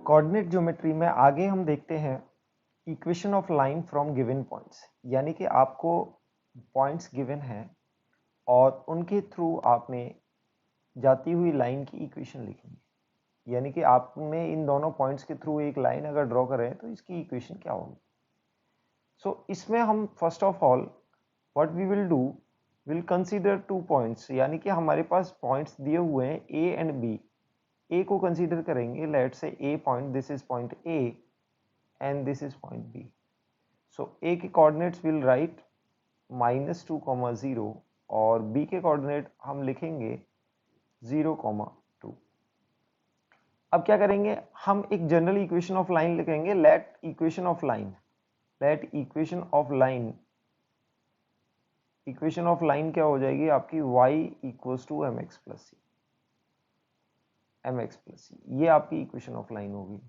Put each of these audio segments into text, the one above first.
Coordinate geometry में आगे हम देखते हैं equation of line from given points, यानी कि आपको पॉइंट्स गिवन हैं और उनके थ्रू आपने जाती हुई लाइन की इक्वेशन लिखनी है। यानी कि आपने इन दोनों पॉइंट्स के थ्रू एक लाइन अगर ड्रॉ करें तो इसकी इक्वेशन क्या होगी। सो इसमें हम first of all what we will do, will consider two points, यानी कि हमारे पास पॉइंट्स दिए हुए हैं ए एंड बी। ए को कंसीडर करेंगे, let's say A point, this is point A and this is point B. So A के coordinates will write -2, 0 और B के coordinate हम लिखेंगे 0, 2। अब क्या करेंगे, हम एक जनरल इक्वेशन ऑफ लाइन लिखेंगे, लेट इक्वेशन ऑफ लाइन क्या हो जाएगी आपकी, y equals to mx plus C, ये आपकी इक्वेशन ऑफ लाइन होगी।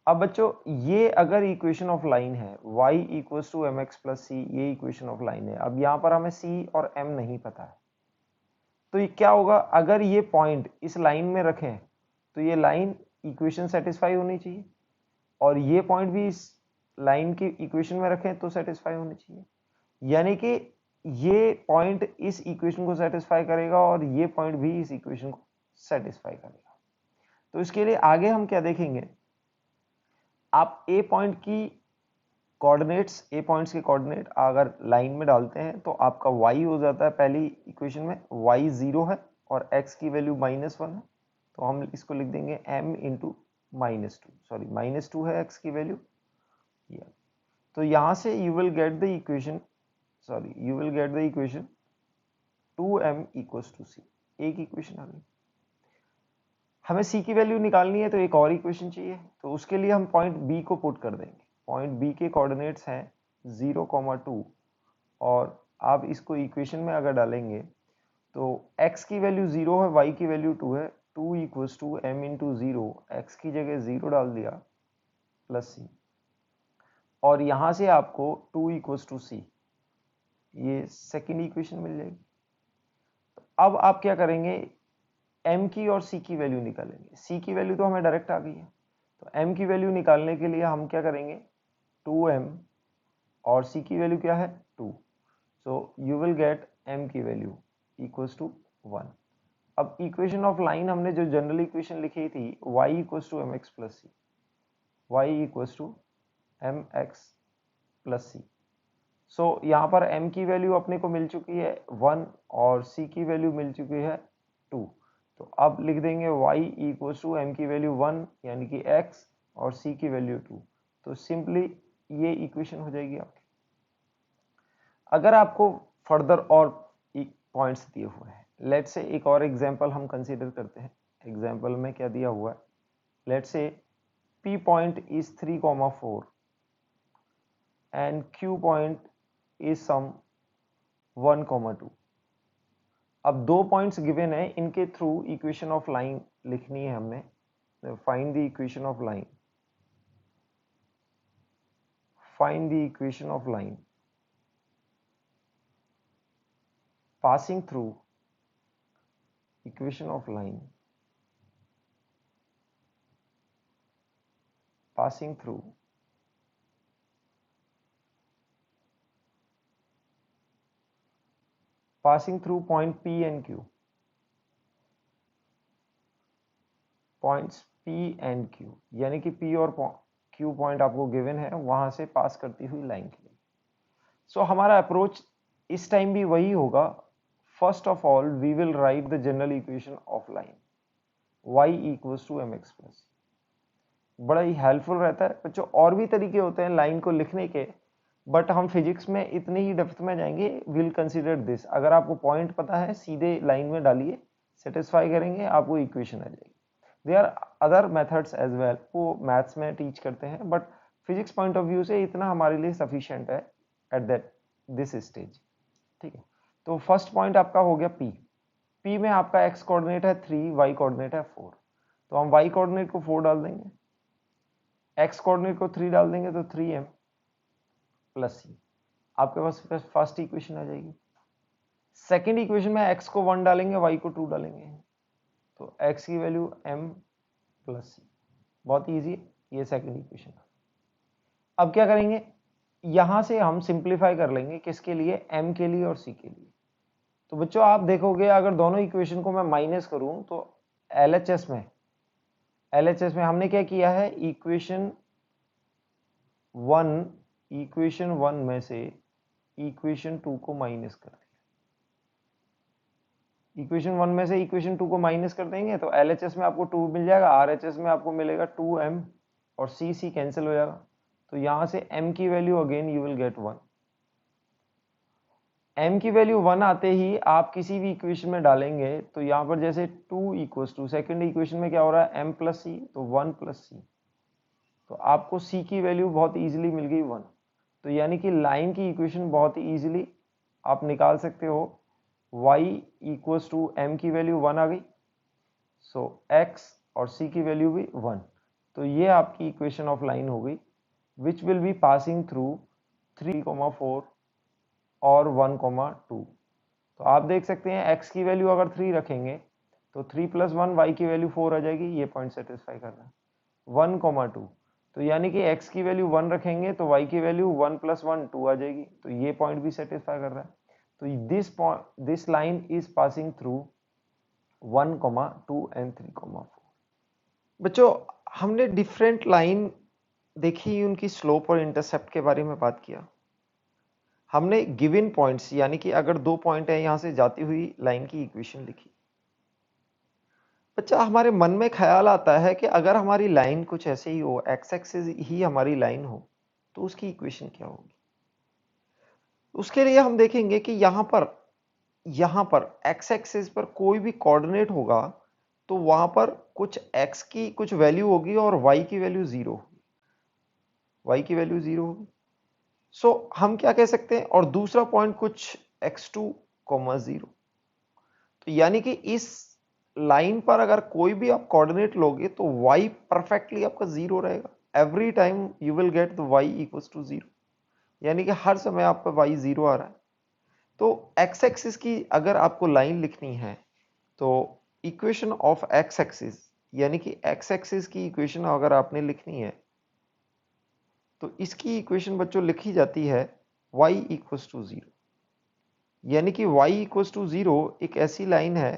अब बच्चों ये अगर इक्वेशन ऑफ लाइन है y equals to M X plus C, ये इक्वेशन ऑफ लाइन है। अब यहाँ पर हमें c और m नहीं पता है, तो ये क्या होगा, अगर ये पॉइंट इस लाइन में रखें तो ये लाइन इक्वेशन सेटिस्फाई होनी चाहिए, और ये पॉइंट भी इस लाइन की इक्वेशन में रखें तो सेटिस्फाई होनी चाहिए। यानी कि ये पॉइंट इस इक्वेशन को सेटिस्फाई करेगा और ये पॉइंट भी इस इक्वेशन को सेटिस्फाई करेगा। तो इसके लिए आगे हम क्या देखेंगे, आप ए पॉइंट की कोऑर्डिनेट्स, ए पॉइंट्स के कोऑर्डिनेट अगर लाइन में डालते हैं तो आपका y हो जाता है, पहली इक्वेशन में y 0 है और x की वैल्यू -1 है, तो हम इसको लिख देंगे m इंटू -2, सॉरी -2 है x की वैल्यू। तो यहाँ से you will get the equation 2m equals to c, एक इक्वेशन आ गई। हमें c की वैल्यू निकालनी है तो एक और इक्वेशन चाहिए, तो उसके लिए हम पॉइंट b को पुट कर देंगे। पॉइंट b के कोऑर्डिनेट्स हैं 0, 2 और आप इसको इक्वेशन में अगर डालेंगे तो x की वैल्यू 0 है, y की वैल्यू 2 है, 2 equals to m into 0, x की जगह 0 डाल दिया प्लस c, और यहाँ से आपको 2 इक्वल्स टू c, ये सेकेंड इक्वेशन मिल जाएगी। तो अब आप क्या करेंगे, m की और c की वैल्यू निकालेंगे। c की वैल्यू तो हमें डायरेक्ट आ गई है, तो m की वैल्यू निकालने के लिए हम क्या करेंगे, 2m और c की वैल्यू क्या है 2, so you will gate m की वैल्यू इक्वल्स टू 1। अब इक्वेशन ऑफ लाइन हमने जो जनरल इक्वेशन लिखी थी y equals to mx plus C, y equals to mx plus C. So यहाँ पर m की वैल्यू अपने को मिल चुकी है 1 और c की वैल्यू मिल चुकी है 2, तो अब लिख देंगे y इक्वल्स टू m की वैल्यू 1 यानी कि x और c की वैल्यू 2, तो सिंपली ये इक्वेशन हो जाएगी आपकी। अगर आपको फर्दर और पॉइंट्स दिए हुए हैं, लेट्स से एक और एग्जांपल हम कंसीडर करते हैं। एग्जांपल में क्या दिया हुआ है, let's say p point is 3, 4 and q point is some 1, 2। अब दो पॉइंट्स गिवन है, इनके थ्रू इक्वेशन ऑफ लाइन लिखनी है हमने। Find the equation of line, passing through equation of line, passing through point P and Q, points P and Q, यानी कि P और Q पॉइंट आपको गिवन है, वहां से पास करती हुई लाइन के लिए। सो हमारा अप्रोच इस टाइम भी वही होगा। First of all we will write the general equation of line y equals to mx plus, बड़ा ही हेल्पफुल रहता है बच्चों। और भी तरीके होते हैं लाइन को लिखने के, बट हम फिजिक्स में इतनी ही डेप्थ में जाएंगे, विल कंसीडर दिस। अगर आपको पॉइंट पता है सीधे लाइन में डालिए, सेटिस्फाई करेंगे, आपको इक्वेशन आ जाएगी। There are other methods as well, वो मैथ्स में टीच करते हैं, but physics point of view से इतना हमारे लिए सफिशिएंट है एट दैट दिस स्टेज। ठीक है, तो फर्स्ट पॉइंट आपका हो गया P में आपका x कोऑर्डिनेट है 3, y कोऑर्डिनेट है 4, तो हम y कोऑर्डिनेट को 4 डाल देंगे, x कोऑर्डिनेट को 3 डाल देंगे, तो 3m प्लस c, आपके पास फर्स्ट इक्वेशन आ जाएगी। सेकेंड इक्वेशन में x को 1 डालेंगे, y को 2 डालेंगे, तो x की वैल्यू m प्लस c, बहुत इजी है, ये सेकंड इक्वेशन। अब क्या करेंगे, यहां से हम सिंप्लीफाई कर लेंगे, किसके लिए, m के लिए और c के लिए। तो बच्चों आप देखोगे अगर दोनों इक्वेशन को मैं माइनस करूं तो LHS में हमने क्या किया है, इक्वेशन 1 में से इक्वेशन 2 को माइनस कर दिया। इक्वेशन 1 में से इक्वेशन 2 को माइनस कर देंगे तो LHS में आपको 2 मिल जाएगा, RHS में आपको मिलेगा 2m और c कैंसिल हो जाएगा। तो यहां से m की value again you will gate 1। m की वैल्यू 1 आते ही आप किसी भी इक्वेशन में डालेंगे तो यहाँ पर जैसे 2 इक्वल्स टू, सेकेंड इक्वेशन में क्या हो रहा है, m प्लस सी, तो 1 प्लस सी, तो आपको c की वैल्यू बहुत इजीली मिल गई 1। तो यानी कि लाइन की इक्वेशन बहुत ही इजीली आप निकाल सकते हो, y इक्वल्स टू m की वैल्यू 1 आ गई, सो x और c की वैल्यू भी 1। तो ये आपकी इक्वेशन ऑफ लाइन हो गई which will be passing through 3,4 और 1,2। तो आप देख सकते हैं x की वैल्यू अगर 3 रखेंगे तो 3 प्लस 1 y की वैल्यू 4 आ जाएगी, ये पॉइंट सेटिस्फाई कर रहा है। 1,2 तो यानी कि x की वैल्यू 1 रखेंगे तो y की वैल्यू 1 प्लस 1 2 आ जाएगी, तो ये पॉइंट भी सेटिस्फाई कर रहा है। तो this line is passing through 1,2 and 3,4। बच्चों हमने डिफरेंट लाइन देखी, उनकी स्लोप और इंटरसेप्ट के बारे में बात किया। हमने गिवन पॉइंट्स यानी कि अगर 2 पॉइंट है यहां से जाती हुई लाइन की इक्वेशन लिखी। बच्चा हमारे मन में ख्याल आता है कि अगर हमारी लाइन कुछ ऐसे ही हो, एक्स एक्सिस ही हमारी लाइन हो, तो उसकी इक्वेशन क्या होगी। उसके लिए हम देखेंगे कि यहां पर एक्स एक्सिस पर कोई भी कोऑर्डिनेट होगा तो वहां पर कुछ x की कुछ वैल्यू होगी और y की वैल्यू 0 होगी, y की वैल्यू 0 होगी। सो हम क्या कह सकते हैं, और दूसरा पॉइंट कुछ x2, 0। तो यानी कि इस लाइन पर अगर कोई भी आप कोऑर्डिनेट लोगे तो y परफेक्टली आपका 0 रहेगा, every time you will get the y equals to 0, यानी कि हर समय आपका y 0 आ रहा है। तो x एक्सिस की अगर आपको लाइन लिखनी है तो इक्वेशन ऑफ x एक्सिस यानी कि x एक्सिस की इक्वेशन अगर आपने लिखनी है तो इसकी इक्वेशन बच्चों लिखी जाती है y इक्वल्स टू 0, यानी कि y इक्वल्स टू 0 एक ऐसी लाइन है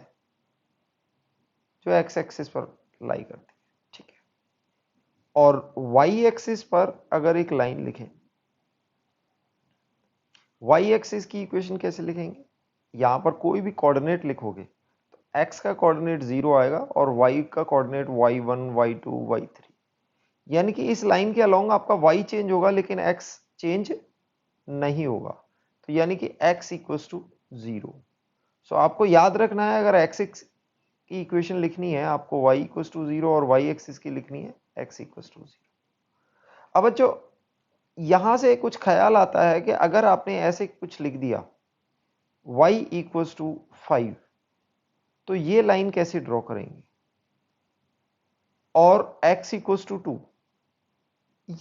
जो x एक्सिस पर लाई करती है, ठीक है। और y एक्सिस पर अगर एक लाइन लिखें, y एक्सिस की इक्वेशन कैसे लिखेंगे, यहां पर कोई भी कोऑर्डिनेट लिखोगे तो x का कोऑर्डिनेट 0 आएगा और y का कोऑर्डिनेट y1, y2, y3, यानी कि इस लाइन के अलोंग आपका y चेंज होगा लेकिन x चेंज नहीं होगा, तो यानी कि x इक्वल्स टू 0। सो आपको याद रखना है, अगर x की इक्वेशन लिखनी है आपको y इक्वल्स टू 0 और y एक्सिस की लिखनी है x इक्वल्स टू 0। अब बच्चों यहां से कुछ ख्याल आता है कि अगर आपने ऐसे कुछ लिख दिया y इक्वल्स टू 5, तो ये लाइन कैसे ड्रॉ करेंगे, और x इक्वल्स टू 2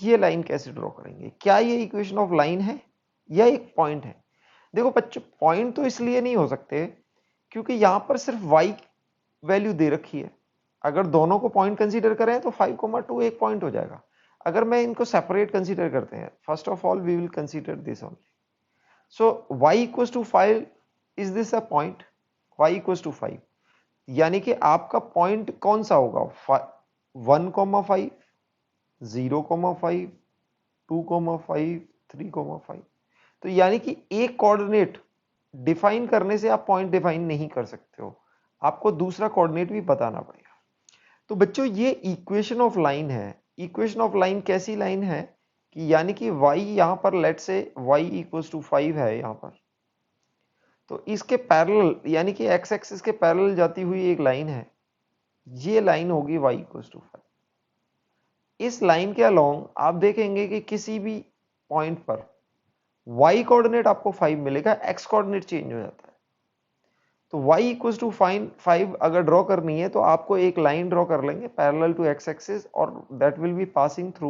ये लाइन कैसे ड्रॉ करेंगे। क्या ये इक्वेशन ऑफ लाइन है या एक पॉइंट है। देखो बच्चों पॉइंट तो इसलिए नहीं हो सकते क्योंकि यहां पर सिर्फ y वैल्यू दे रखी है, अगर दोनों को पॉइंट कंसीडर करें तो 5,2 एक पॉइंट हो जाएगा। अगर मैं इनको सेपरेट कंसीडर करते हैं, first of all we will consider this only. So y equals to 5 is this a point, y equals to 5, यानी कि आपका पॉइंट कौन सा होगा, 1,5, 0,5, 2,5, 3,5। तो यानी कि एक कोऑर्डिनेट डिफाइन करने से आप पॉइंट डिफाइन नहीं कर सकते हो, आपको दूसरा कोऑर्डिनेट भी बताना पड़ेगा। तो बच्चों ये इक्वेशन ऑफ लाइन है। इक्वेशन ऑफ लाइन कैसी लाइन है कि यानी कि y यहां पर लेट से y इक्वल्स टू 5 है यहां पर, तो इसके पैरेलल यानी कि x एक्सिस के पैरेलल जाती हुई एक लाइन है, ये लाइन होगी y इक्वल्स टू 5। इस लाइन के अलोंग आप देखेंगे कि किसी भी पॉइंट पर y कोऑर्डिनेट आपको 5 मिलेगा, x कोऑर्डिनेट चेंज हो जाता है। तो y इक्वल्स टू 5 अगर ड्रॉ करनी है तो आपको एक लाइन ड्रॉ कर लेंगे पैरेलल टू x एक्सिस और that will be passing through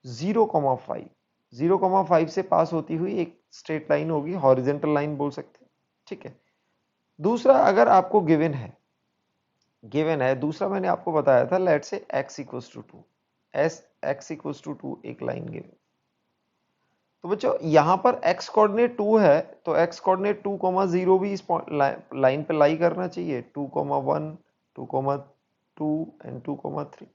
0,5। 0,5 से पास होती हुई एक स्ट्रेट लाइन होगी, हॉरिजॉन्टल लाइन बोल सकते हैं, ठीक है। दूसरा, अगर आपको गिवन है गिवन है। दूसरा मैंने आपको बताया था, let say x equals to 2, x equals to 2 एक लाइन गिवन। तो बच्चों यहाँ पर x कोऑर्डिनेट 2 है, तो x कोऑर्डिनेट 2,0 भी इस लाइन पे लाई करना चाहिए, 2,1, 2,2 एंड 2,3।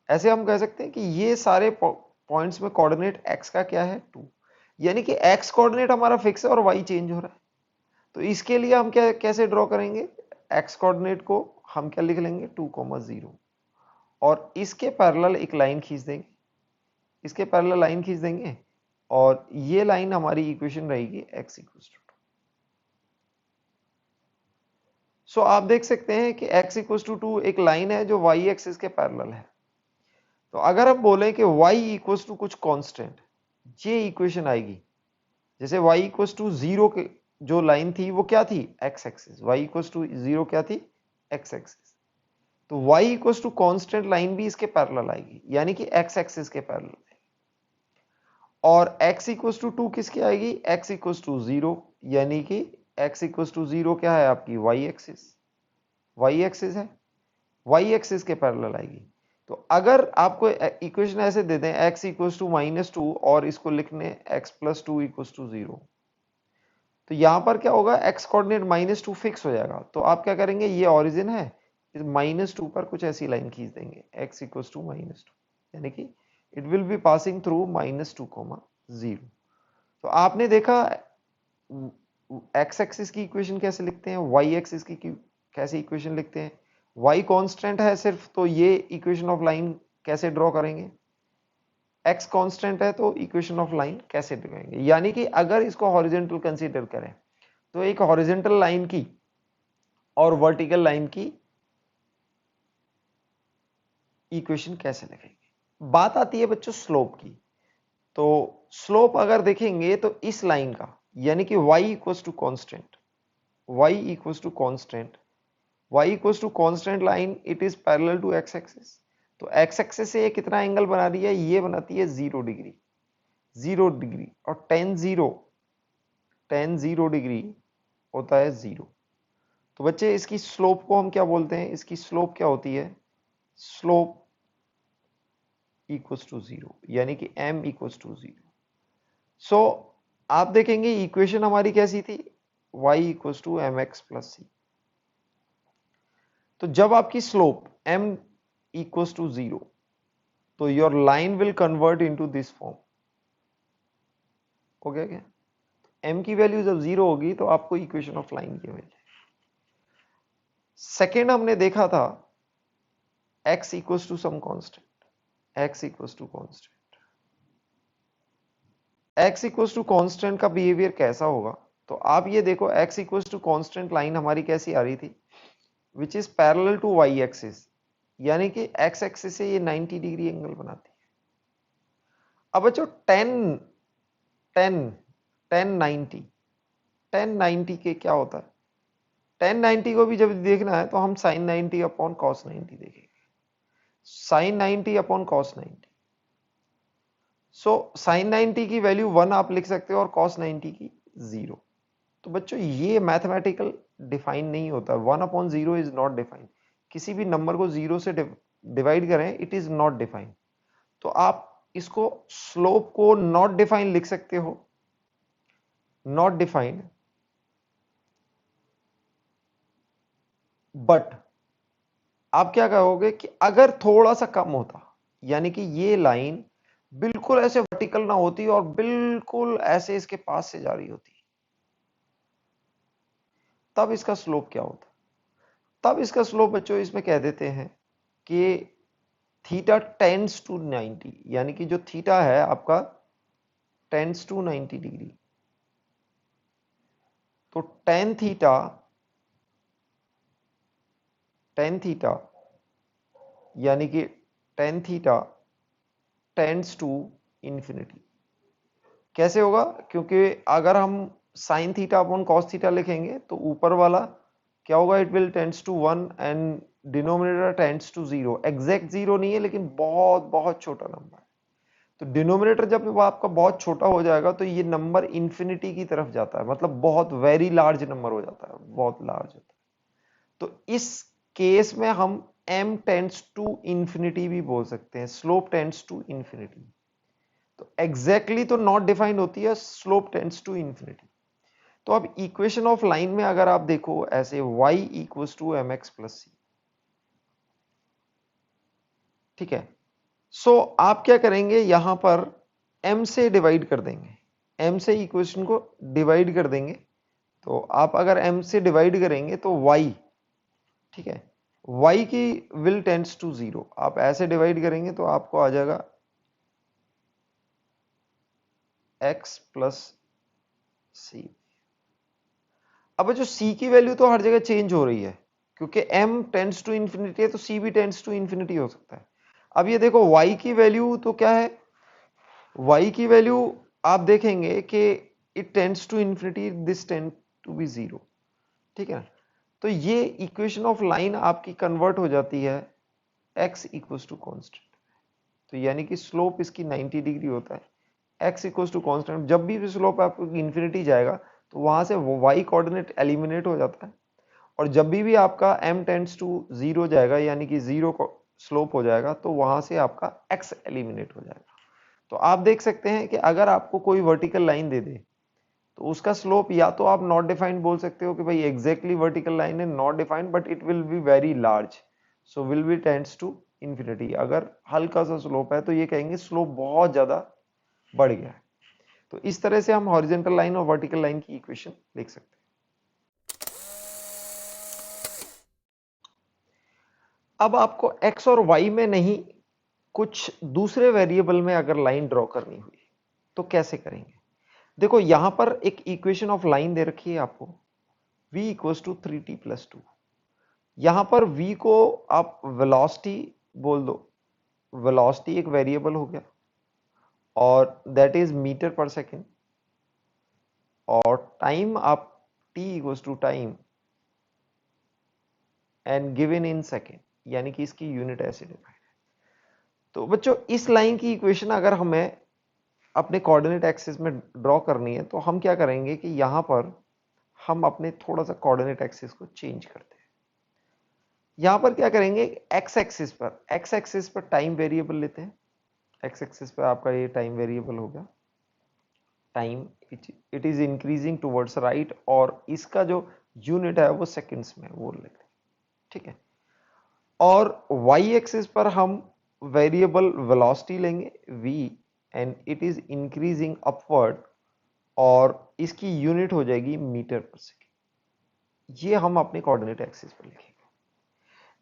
ऐसे हम कह सकते हैं कि ये सारे पॉइंट्स में कोऑर्डिनेट x का क्या है, 2, यानी कि x कोऑर्डिनेट हमारा फिक्स है और y चेंज हो रहा है। तो इसके लिए हम क्या कैसे ड्रॉ करेंगे, x कोऑर्डिनेट को हम क्या लिख लेंगे, 2,0, और इसके पैरेलल एक लाइन खींच देंगे, इसके पैरेलल लाइन खींच देंगे, और ये लाइन हमारी इक्वेशन रहेगी x इक्वल्स टू 2। सो आप देख सकते हैं कि x इक्वल्स टू 2 एक लाइन है जो y एक्सिस के पैरेलल है। तो अगर हम बोले कि y इक्वल्स टू कुछ कांस्टेंट, ये इक्वेशन आएगी। जैसे y इक्वल्स टू 0 के जो लाइन थी वो क्या थी, x axis, y equals to 0 क्या थी, x एक्सिस। तो y equals to constant line भी इसके पैरेलल आएगी, यानी कि x एक्सिस के पैरेलल आएगी। और x इक्वल्स टू 2 किसकी आएगी, x इक्वल्स टू 0, यानी कि x इक्वल्स टू 0 क्या है आपकी, y एक्सिस, y एक्सिस है, y एक्सिस के पैरेलल आएगी। तो अगर आपको इक्वेशन ऐसे दे दें x इक्वल्स टू -2 और इसको लिखने x प्लस 2 इक्वल्स टू 0, तो यहां पर क्या होगा, x कोऑर्डिनेट -2 फिक्स हो जाएगा। तो आप क्या करेंगे, ये ओरिजिन है, इस -2 पर कुछ ऐसी लाइन खींच देंगे, x इक्वल्स टू -2, यानी कि it will be passing through -2, 0। तो आपने देखा x एक्सिस की इक्वेशन कैसे लिखते हैं, y एक्सिस की कैसे इक्वेशन लिखते हैं, y कांस्टेंट है सिर्फ, तो ये इक्वेशन ऑफ लाइन कैसे ड्रॉ करेंगे, x कांस्टेंट है तो इक्वेशन ऑफ लाइन कैसे ड्रॉ करेंगे। यानी कि अगर इसको हॉरिजॉन्टल कंसीडर करें तो एक हॉरिजॉन्टल लाइन की और वर्टिकल लाइन की इक्वेशन कैसे लिखेंगे। बात आती है बच्चों स्लोप की। तो स्लोप अगर देखेंगे तो इस लाइन का, यानी कि y equals to constant, y equals to constant, y equals to constant line, it is parallel to x axis. तो x एक्सिस से ये कितना एंगल बना रही है, ये बनाती है 0 डिग्री, 0 डिग्री, और tan 0 डिग्री होता है 0। तो बच्चे इसकी स्लोप को हम क्या बोलते हैं, इसकी स्लोप क्या होती है, स्लोप इक्वल्स टू 0, यानी कि m इक्वल्स टू 0। सो आप देखेंगे इक्वेशन हमारी कैसी थी, y equals to mx plus c। तो जब आपकी स्लोप m इक्वल्स टू 0, तो your line will convert into this form. हो गया क्या, m की वैल्यू जब 0 होगी तो आपको इक्वेशन ऑफ लाइन की मिल जाएगी। सेकेंड हमने देखा था x equals to some constant, x equals to constant, x equals to constant का बिहेवियर कैसा होगा। तो आप ये देखो x equals to constant line हमारी कैसी आ रही थी, which is parallel to y axis, यानी कि x एक्सिस से ये 90 डिग्री एंगल बनाती है। अब बच्चों tan 90 के क्या होता है, tan 90 को भी जब देखना है तो हम sin 90 अपॉन cos 90 देखेंगे, sin 90 अपॉन cos 90। सो sin 90 की वैल्यू 1 आप लिख सकते हो और cos 90 की 0। तो बच्चों ये मैथमेटिकल डिफाइन नहीं होता, 1 अपॉन 0 इज नॉट डिफाइंड। किसी भी नंबर को 0 से डिवाइड करें, इट इज नॉट डिफाइंड। तो आप इसको स्लोप को नॉट डिफाइंड लिख सकते हो, नॉट डिफाइंड, बट आप क्या कहोगे कि अगर थोड़ा सा कम होता, यानी कि ये लाइन बिल्कुल ऐसे वर्टिकल ना होती और बिल्कुल ऐसे इसके पास से जा रही होती, तब इसका स्लोप क्या होता। तब इसका स्लोप बच्चों इसमें कह देते हैं कि थीटा टेंड्स टू 90, यानी कि जो थीटा है आपका टेंड्स टू 90 डिग्री। तो टेन थीटा यानी कि tan theta tends to infinity. कैसे होगा, क्योंकि अगर हम sine theta upon cos theta लिखेंगे तो ऊपर वाला क्या होगा, it will tends to 1 and denominator tends to 0। Exact 0 नहीं है लेकिन बहुत बहुत छोटा नंबर है। तो डिनोमिनेटर जब आपका बहुत छोटा हो जाएगा तो ये नंबर इंफिनिटी की तरफ जाता है, मतलब बहुत वेरी लार्ज नंबर हो जाता है, बहुत लार्ज होता है। तो इस केस में हम m टेंड्स टू इंफिनिटी भी बोल सकते हैं, स्लोप टेंड्स टू इंफिनिटी। तो एग्जैक्टली तो नॉट डिफाइंड होती है, स्लोप टेंड्स टू इंफिनिटी। तो अब इक्वेशन ऑफ लाइन में अगर आप देखो ऐसे y equals to M X plus C, ठीक है। सो आप क्या करेंगे, यहां पर m से डिवाइड कर देंगे, m से इक्वेशन को डिवाइड कर देंगे। तो आप अगर m से डिवाइड करेंगे तो y, ठीक है, y की विल टेंड्स टू जीरो, आप ऐसे डिवाइड करेंगे तो आपको आ जाएगा x प्लस सी। अब जो c की वैल्यू तो हर जगह चेंज हो रही है, क्योंकि m टेंड्स टू इंफिनिटी है तो c भी टेंड्स टू इंफिनिटी हो सकता है। अब ये देखो y की वैल्यू तो क्या है, y की वैल्यू आप देखेंगे कि it tends to infinity, this tend to be zero, ठीक है ना। तो ये इक्वेशन ऑफ लाइन आपकी कन्वर्ट हो जाती है x इक्वल्स टू कॉन्स्टेंट। तो यानी कि स्लोप इसकी 90 डिग्री होता है, x इक्वल्स टू कॉन्स्टेंट। जब भी स्लोप आपको इंफिनिटी जाएगा तो वहां से y कोऑर्डिनेट एलिमिनेट हो जाता है, और जब भी आपका m टेंड्स टू जीरो जाएगा यानी कि जीरो स्लोप हो जाएगा तो वहां से आपका x एलिमिनेट हो जाएगा। तो आप देख सकते हैं कि अगर आपको कोई वर्टिकल लाइन दे दे तो उसका स्लोप या तो आप नॉट डिफाइंड बोल सकते हो कि भाई एग्जैक्टली वर्टिकल लाइन है, not defined, but it will be very large, so will be tends to infinity. अगर हल्का सा स्लोप है तो ये कहेंगे स्लोप बहुत ज्यादा बढ़ गया है। तो इस तरह से हम हॉरिजॉन्टल लाइन और वर्टिकल लाइन की इक्वेशन लिख सकते हैं। अब आपको x और y में नहीं, कुछ दूसरे वेरिएबल में अगर लाइन ड्रॉ करनी हुई तो कैसे करेंगे। देखो यहां पर एक इक्वेशन ऑफ लाइन दे रखी है आपको, v equals to 3t plus 2। यहां पर v को आप वेलोसिटी बोल दो, वेलोसिटी एक वेरिएबल हो गया और दैट इज मीटर पर सेकेंड, और टाइम आप t equals to time and given in second, यानी कि इसकी यूनिट ऐसे डिफाइन है। तो बच्चों इस लाइन की इक्वेशन अगर हमें अपने कोऑर्डिनेट एक्सिस में ड्रॉ करनी है तो हम क्या करेंगे कि यहां पर हम अपने थोड़ा सा कोऑर्डिनेट एक्सिस को चेंज करते हैं। यहां पर क्या करेंगे, एक्स एक्सिस पर टाइम वेरिएबल लेते हैं। एक्स एक्सिस पर आपका ये टाइम वेरिएबल हो गया, time it is increasing towards right, और इसका जो यूनिट है वो सेकंड्स में वो लेते हैं, ठीक है। और वाई एक्सिस पर हम वेरिएबल वेलोसिटी लेंगे v, and it is increasing upward, और इसकी यूनिट हो जाएगी मीटर पर सेकेंड। ये हम अपने कोऑर्डिनेट एक्सिस पर लिखेंगे।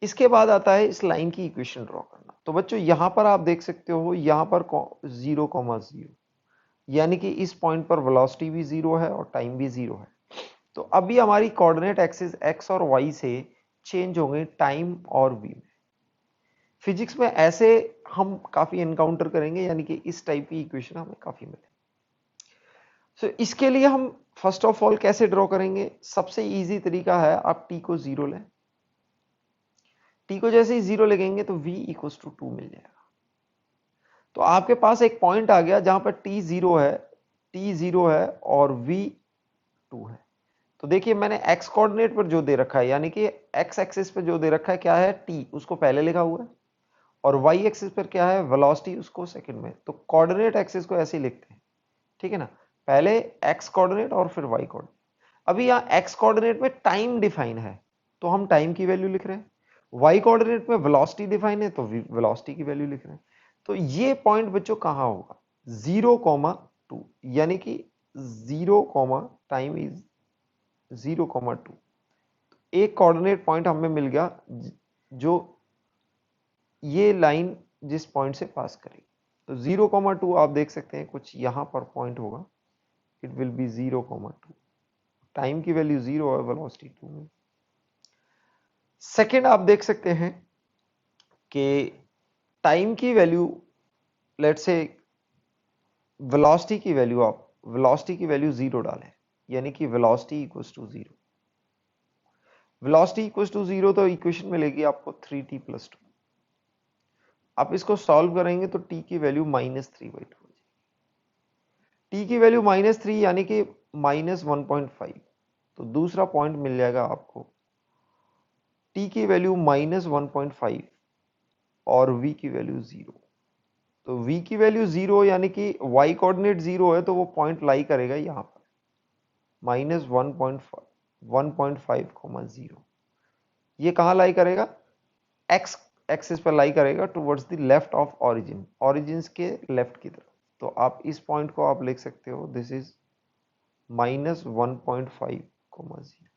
इसके बाद आता है इस लाइन की इक्वेशन ड्रॉ करना। तो बच्चों यहां पर आप देख सकते हो, यहां पर 0,0, यानी कि इस पॉइंट पर वेलोसिटी भी जीरो है और टाइम भी जीरो है। तो अभी हमारी कोऑर्डिनेट एक्सिस एक्स और वाई से चेंज होंगे टाइम और v में। फिजिक्स में ऐसे हम काफी एनकाउंटर करेंगे, यानी कि इस टाइप की इक्वेशन हमें काफी मिले। सो इसके लिए हम फर्स्ट ऑफ ऑल कैसे ड्रॉ करेंगे, सबसे इजी तरीका है आप t को जीरो लें। t को जैसे ही जीरो लगेंगे तो v इक्वल्स टू 2 मिल जाएगा। तो आपके पास एक पॉइंट आ गया जहां पर t जीरो है और v 2 है। तो देखिए मैंने x कोऑर्डिनेट पर जो दे रखा है, यानी कि x एक्सिस पर जो दे रखा है क्या है, t, उसको पहले लिखा हुआ है, और y एक्सिस पर क्या है, वेलोसिटी, उसको सेकंड में। तो कोऑर्डिनेट एक्सिस को ऐसे ही लिखते हैं, ठीक है ना, पहले x कोऑर्डिनेट और फिर y कोऑर्डिनेट। अभी यहाँ x कोऑर्डिनेट में टाइम डिफाइन है तो हम टाइम की वैल्यू लिख रहे हैं, y कोऑर्डिनेट में वेलोसिटी डिफाइन है तो वेलोसिटी की वैल्यू लिख रहे हैं। तो ये पॉइंट बच्चों कहां होगा, 0,2, यानी कि 0, टाइम इज 0,2। एक कोऑर्डिनेट पॉइंट हमें मिल गया जो ये लाइन जिस पॉइंट से पास करेगी। तो 0,2 आप देख सकते हैं कुछ यहां पर पॉइंट होगा, इट विल बी 0,2। टाइम की वैल्यू 0 है, वेलोसिटी 2 में। सेकेंड आप देख सकते हैं कि टाइम की वैल्यू, लेट्स से वेलोसिटी की वैल्यू, आप वेलोसिटी की वैल्यू 0 डालें, यानी कि velocity equals to 0। Velocity equals to 0 तो इक्वेशन मिलेगी आपको 3t प्लस 2। आप इसको सॉल्व करेंगे तो t की वैल्यू -3/2 हो जाएगी। t की वैल्यू -3 यानी कि -1.5। तो दूसरा पॉइंट मिल जाएगा आपको t की वैल्यू -1.5 और v की वैल्यू 0। तो v की वैल्यू 0 यानी कि y कोऑर्डिनेट 0 है तो वो पॉइंट लाई करेगा यहाँ पर -1.5, ये कहाँ लाई करेगा? x एक्सिस पर लाई करेगा towards the left of origin, origin के लेफ्ट की तरफ। तो आप इस पॉइंट को आप लिख सकते हो, दिस इज -1.5, 0।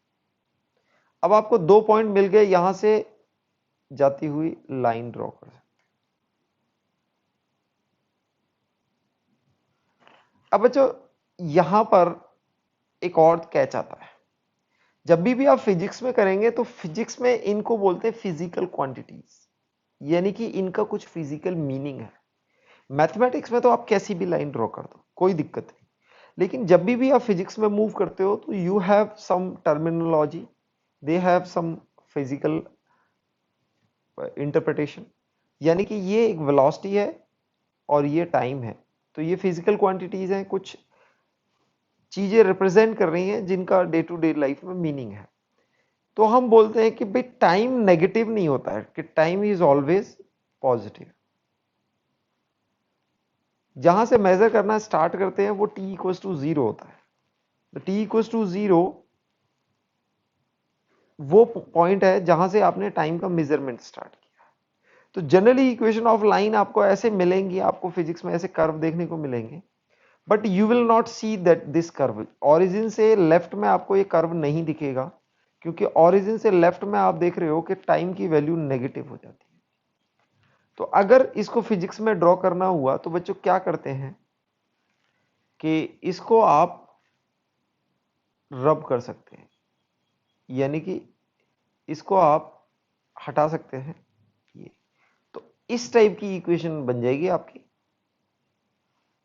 अब आपको 2 पॉइंट मिल गए, यहां से जाती हुई लाइन ड्रॉ कर सकते। अब बच्चों यहां पर एक और कैच आता है, जब भी आप फिजिक्स में करेंगे तो फिजिक्स में इनको बोलते हैं फिजिकल क्वांटिटीज, यानी कि इनका कुछ फिजिकल मीनिंग है। मैथमेटिक्स में तो आप कैसी भी लाइन ड्रॉ कर दो, कोई दिक्कत नहीं, लेकिन जब भी आप फिजिक्स में मूव करते हो तो you have some terminology, they have some physical interpretation, यानी कि ये एक वेलोसिटी है और ये टाइम है। तो ये फिजिकल क्वांटिटीज हैं, कुछ चीजें रिप्रेजेंट कर रही हैं जिनका डे टू डे लाइफ में मीनिंग है। तो हम बोलते हैं कि भाई टाइम नेगेटिव नहीं होता है, कि टाइम इज ऑलवेज पॉजिटिव। जहां से मेजर करना स्टार्ट करते हैं वो t इक्वल टू 0 होता है। तो t इक्वल टू 0 वो पॉइंट है जहां से आपने टाइम का मेजरमेंट स्टार्ट किया। तो जनरली इक्वेशन ऑफ लाइन आपको ऐसे मिलेंगी, आपको फिजिक्स में ऐसे कर्व देखने को मिलेंगे, but you will not see that this curve. Origin से लेफ्ट में आपको ये कर्व नहीं दिखेगा, क्योंकि ऑरिजिन से लेफ्ट में आप देख रहे हो कि टाइम की वैल्यू नेगेटिव हो जाती है। तो अगर इसको फिजिक्स में ड्रॉ करना हुआ तो बच्चों क्या करते हैं कि इसको आप रब कर सकते हैं, यानी कि इसको आप हटा सकते हैं ये। तो इस टाइप की इक्वेशन बन जाएगी आपकी।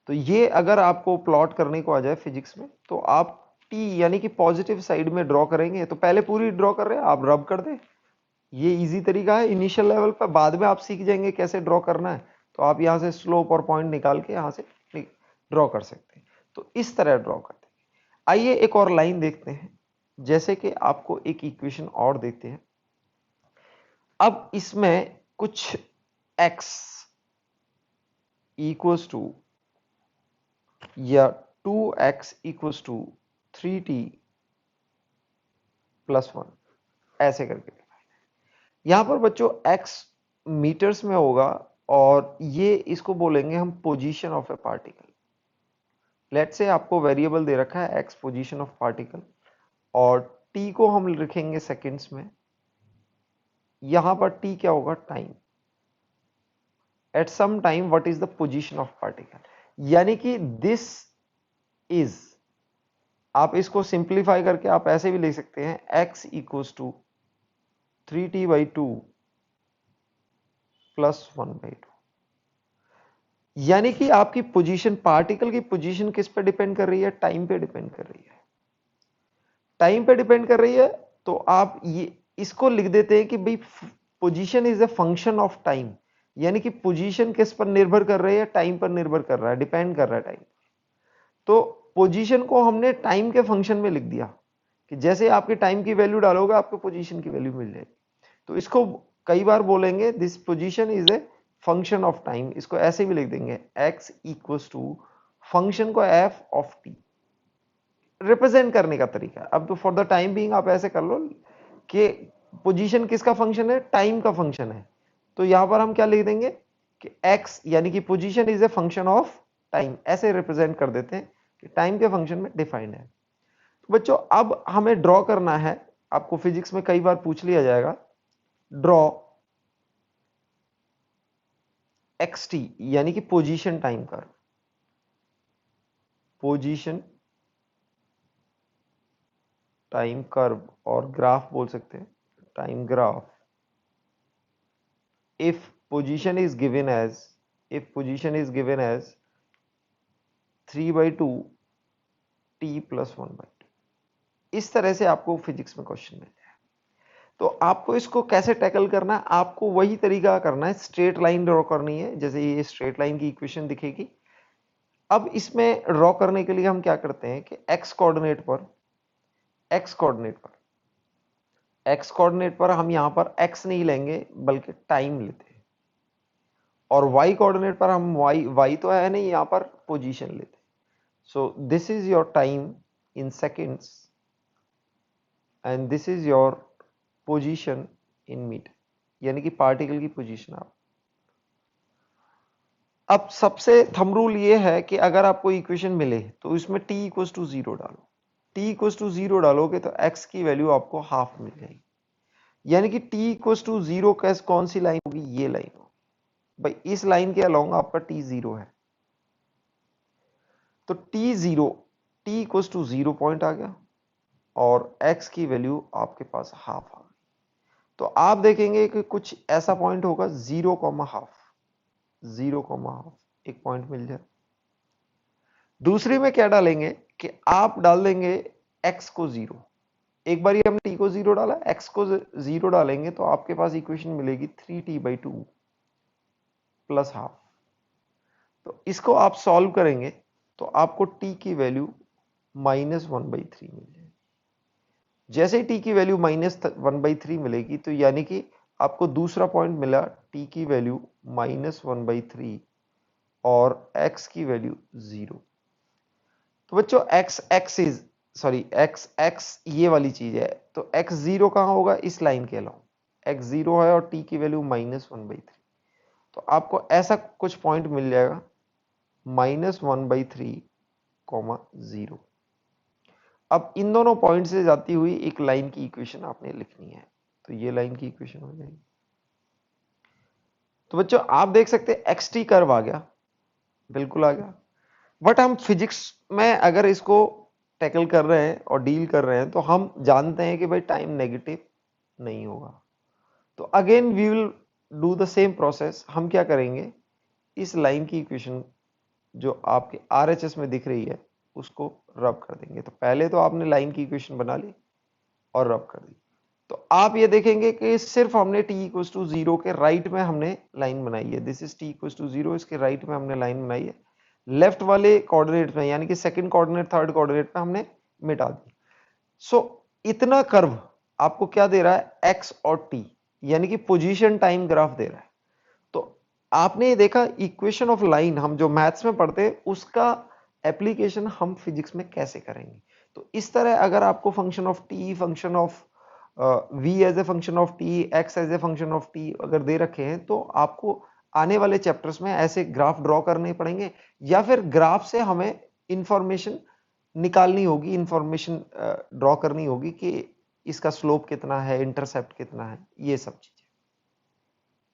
तो ये अगर आपको प्लॉट करने को आ जाए फिजिक्स में तो आप टी यानी कि पॉजिटिव साइड में ड्रॉ करेंगे। तो पहले पूरी ड्रॉ कर रहे हैं, आप रब कर दें, ये इजी तरीका है इनिशियल लेवल पर। बाद में आप सीख जाएंगे कैसे ड्रॉ करना है, तो आप यहां से स्लोप और पॉइंट निकाल के यहां से ड्रॉ कर सकते हैं। तो इस तरह ड्रॉ करते हैं। आइए एक और लाइन देखते हैं, जैसे कि आपको एक इक्वेशन और देते हैं। अब इसमें कुछ x इक्वल्स टू या 2x equals to 3t plus 1 ऐसे करके यहां पर बच्चों x मीटर्स में होगा और ये इसको बोलेंगे हम position of A particle. Let's say आपको वेरिएबल दे रखा है x पोजीशन ऑफ पार्टिकल और t को हम लिखेंगे सेकंड्स में। यहां पर t क्या होगा? Time. At some time what is the position of particle, यानी कि दिस इज, आप इसको सिंप्लीफाई करके आप ऐसे भी लिख सकते हैं x equals to 3t/2 plus 1/2। यानी कि आपकी पोजीशन, पार्टिकल की पोजीशन किस पे डिपेंड कर रही है? टाइम पे डिपेंड कर रही है। टाइम पे डिपेंड कर रही है तो आप ये इसको लिख देते हैं कि भाई position is a function of time, यानी कि पोजीशन किस पर निर्भर कर रही है? टाइम पर निर्भर कर रहा है, डिपेंड कर रहा है टाइम। तो पोजीशन को हमने टाइम के फंक्शन में लिख दिया कि जैसे आपके टाइम की वैल्यू डालोगे आपको पोजीशन की वैल्यू मिल जाएगी। तो इसको कई बार बोलेंगे this position is a function of time. इसको ऐसे भी लिख देंगे x इक्वल्स टू फंक्शन को f ऑफ t, रिप्रेजेंट करने का तरीका। अब तो फॉर द टाइम बीइंग आप ऐसे कर लो कि पोजीशन किसका फंक्शन है? टाइम का फंक्शन है। तो यहां पर हम क्या लिख देंगे कि x यानी कि position is a function of time, ऐसे रिप्रेजेंट कर देते हैं कि टाइम के फंक्शन में डिफाइंड है। तो बच्चों अब हमें ड्रॉ करना है, आपको फिजिक्स में कई बार पूछ लिया जाएगा, ड्रॉ xt यानी कि position time curve. Position time curve और ग्राफ बोल सकते हैं, time graph. if position is given as 3/2 t plus 1/2, इस तरह से आपको फिजिक्स में क्वेश्चन मिल जाए। तो आपको इसको कैसे टैकल करना है? आपको वही तरीका करना है, स्ट्रेट लाइन ड्रॉ करनी है, जैसे ये स्ट्रेट लाइन की इक्वेशन दिखेगी। अब इसमें ड्रॉ करने के लिए हम क्या करते हैं कि x कोऑर्डिनेट पर एक्स कोऑर्डिनेट पर हम यहां पर एक्स नहीं लेंगे बल्कि टाइम लेते हैं, और वाई कोऑर्डिनेट पर हम वाई तो है नहीं, यहां पर पोजीशन लेते हैं. So this is your time in seconds and this is your position in metre, यानी कि पार्टिकल की पोजीशन. आप अब सबसे थंब रूल ये है कि अगर आपको इक्वेशन मिले तो इसमें t इक्वल्स टू 0 डालो. t इक्वल्स टू 0 डालोगे तो x की वैल्यू आपको हाफ मिल जाएगी, यानी कि t इक्वल्स टू 0 कैसे कौन सी लाइन होगी, ये लाइन होगी. भाई इस लाइन के अलोंग आपका t 0 है, तो t इक्वल्स टू 0 पॉइंट आ गया और x की वैल्यू आपके पास हाफ आ गई. तो आप देखेंगे कि कुछ ऐसा पॉइंट होगा 0,हाफ, 0,हाफ एक पॉइंट मिल जाए. दूसरी में क्या डालेंगे कि आप डाल देंगे x को 0. एक बार हमने t को 0 डाला, x को 0 डालेंगे तो आपके पास इक्वेशन मिलेगी 3t/2 प्लस हाफ. तो इसको आप सॉल्व करेंगे तो आपको t की वैल्यू -1/3 मिल जाएगी. जैसे ही t की वैल्यू -1/3 मिलेगी तो यानी कि आपको दूसरा पॉइंट मिला t की वैल्यू -1/3 और x की वैल्यू 0. तो बच्चों x ये वाली चीज है, तो x0 कहां होगा, इस लाइन के अलावा. x0 है और t की वैल्यू -1/3, तो आपको ऐसा कुछ पॉइंट मिल जाएगा -1/3, 0. अब इन दोनों पॉइंट से जाती हुई एक लाइन की इक्वेशन आपने लिखनी है, तो ये लाइन की इक्वेशन हो जाएगी. तो बच्चों आप देख सकते हैं xt कर्व आ गया, बिल्कुल आ गया. बट हम फिजिक्स में अगर इसको टैकल कर रहे हैं और डील कर रहे हैं तो हम जानते हैं कि भाई टाइम नेगेटिव नहीं होगा. तो again we will do the same process. हम क्या करेंगे, इस लाइन की इक्वेशन जो आपके RHS में दिख रही है उसको रब कर देंगे. तो पहले तो आपने लाइन की इक्वेशन बना ली और रब कर दी, तो आप ये देखेंगे कि सिर्फ हमने t इक्वल्स टू 0 के राइट में हमने लाइन बनाई है. This is t equals to 0, इसके राइट में हमने लाइन बनाई है. लेफ्ट वाले कोऑर्डिनेट में यानी कि सेकंड कोऑर्डिनेट थर्ड कोऑर्डिनेट में हमने मिटा दी. सो इतना कर्व आपको क्या दे रहा है, x और t, यानी कि पोजीशन टाइम ग्राफ दे रहा है. तो आपने देखा इक्वेशन ऑफ लाइन हम जो मैथ्स में पढ़ते हैं उसका एप्लीकेशन हम फिजिक्स में कैसे करेंगे. तो इस तरह अगर आपको function of t, function of v as a function of t, x as a function of t अगर दे रखे हैं तो आपको आने वाले चैप्टर्स में ऐसे ग्राफ ड्रॉ करने पड़ेंगे, या फिर ग्राफ से हमें इंफॉर्मेशन निकालनी होगी, इंफॉर्मेशन ड्रॉ करनी होगी कि इसका स्लोप कितना है, इंटरसेप्ट कितना है, ये सब चीज.